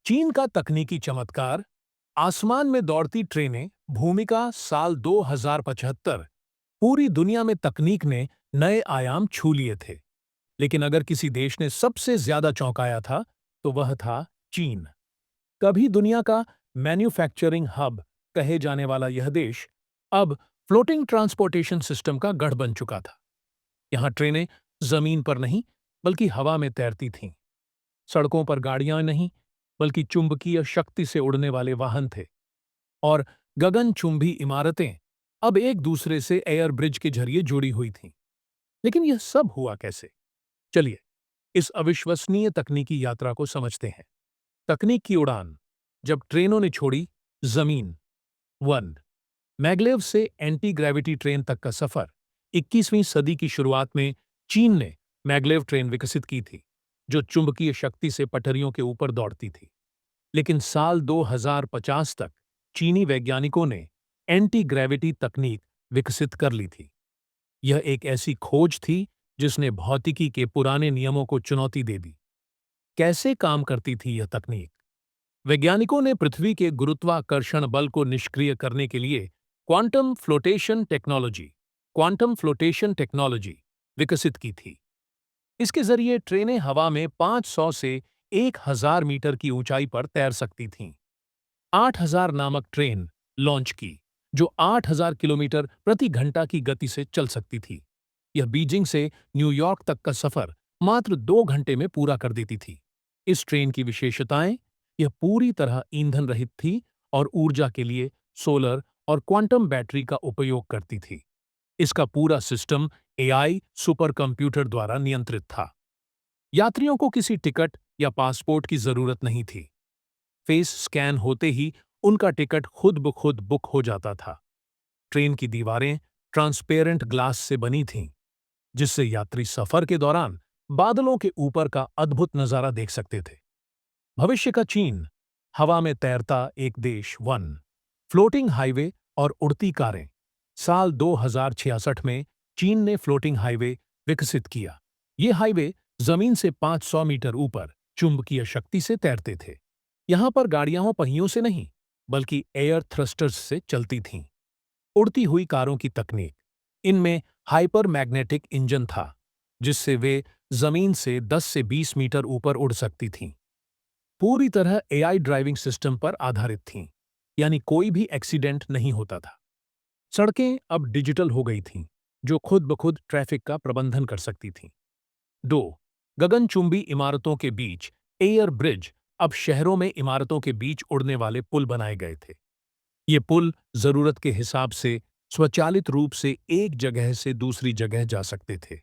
चीन का तकनीकी चमत्कार। आसमान में दौड़ती ट्रेनें भूमिका साल 2075। पूरी दुनिया में तकनीक ने नए आयाम छू लिए थे। लेकिन अगर किसी देश ने सबसे ज्यादा चौंकाया था तो वह था चीन। कभी दुनिया का मैन्युफैक्चरिंग हब कहे जाने वाला यह देश अब फ्लोटिंग ट्रांसपोर्टेशन सिस्टम का गढ़ बन चुका था। यहां ट्रेनें जमीन पर नहीं बल्कि हवा में तैरती थीं। सड़कों पर गाड़ियां नहीं बल्कि चुंबकीय शक्ति से उड़ने वाले वाहन थे। और गगनचुंबी इमारतें अब एक दूसरे से एयर ब्रिज के जरिए जुड़ी हुई थीं। लेकिन यह सब हुआ कैसे? चलिए इस अविश्वसनीय तकनीकी यात्रा को समझते हैं। तकनीक की उड़ान। जब ट्रेनों ने छोड़ी जमीन। वन मैग्लेव से एंटी ग्रेविटी ट्रेन तक का सफर। 21वीं सदी की शुरुआत में चीन ने मैग्लेव ट्रेन विकसित की थी, जो चुंबकीय शक्ति से पटरियों के ऊपर दौड़ती थी। लेकिन साल 2050 तक चीनी वैज्ञानिकों ने एंटी ग्रेविटी तकनीक विकसित कर ली थी। यह एक ऐसी खोज थी जिसने भौतिकी के पुराने नियमों को चुनौती दे दी। कैसे काम करती थी यह तकनीक? वैज्ञानिकों ने पृथ्वी के गुरुत्वाकर्षण बल को निष्क्रिय करने के लिए क्वांटम फ्लोटेशन टेक्नोलॉजी विकसित की थी। इसके जरिए ट्रेनें हवा में 500 से 1000 मीटर की ऊंचाई पर तैर सकती थीं। 8000 नामक ट्रेन लॉन्च की, जो 8000 किलोमीटर प्रति घंटा की गति से चल सकती थी। यह बीजिंग से न्यूयॉर्क तक का सफर मात्र 2 घंटे में पूरा कर देती थी। इस ट्रेन की विशेषताएं: यह पूरी तरह ईंधन रहित थी और ऊर्जा के लिए सोलर और क्वांटम बैटरी का उपयोग करती थी। इसका पूरा सिस्टम एआई सुपर कंप्यूटर द्वारा नियंत्रित था। यात्रियों को किसी टिकट या पासपोर्ट की जरूरत नहीं थी। फेस स्कैन होते ही उनका टिकट खुद ब खुद बुक हो जाता था। ट्रेन की दीवारें ट्रांसपेरेंट ग्लास से बनी थीं, जिससे यात्री सफर के दौरान बादलों के ऊपर का अद्भुत नजारा देख सकते थे। भविष्य का चीन। हवा में तैरता एक देश। वन फ्लोटिंग हाईवे और उड़ती कारें। साल 2066 में चीन ने फ्लोटिंग हाईवे विकसित किया। ये हाईवे जमीन से 500 मीटर ऊपर चुंबकीय शक्ति से तैरते थे। यहां पर गाड़ियां पहियों से नहीं बल्कि एयर थ्रस्टर्स से चलती थीं। उड़ती हुई कारों की तकनीक। इनमें हाइपर मैग्नेटिक इंजन था, जिससे वे जमीन से 10 से 20 मीटर ऊपर उड़ सकती थीं। पूरी तरह एआई ड्राइविंग सिस्टम पर आधारित थीं, यानी कोई भी एक्सीडेंट नहीं होता था। सड़कें अब डिजिटल हो गई थीं, जो खुद ब खुद ट्रैफिक का प्रबंधन कर सकती थीं। 2 गगनचुंबी इमारतों के बीच एयर ब्रिज। अब शहरों में इमारतों के बीच उड़ने वाले पुल बनाए गए थे। ये पुल जरूरत के हिसाब से स्वचालित रूप से एक जगह से दूसरी जगह जा सकते थे।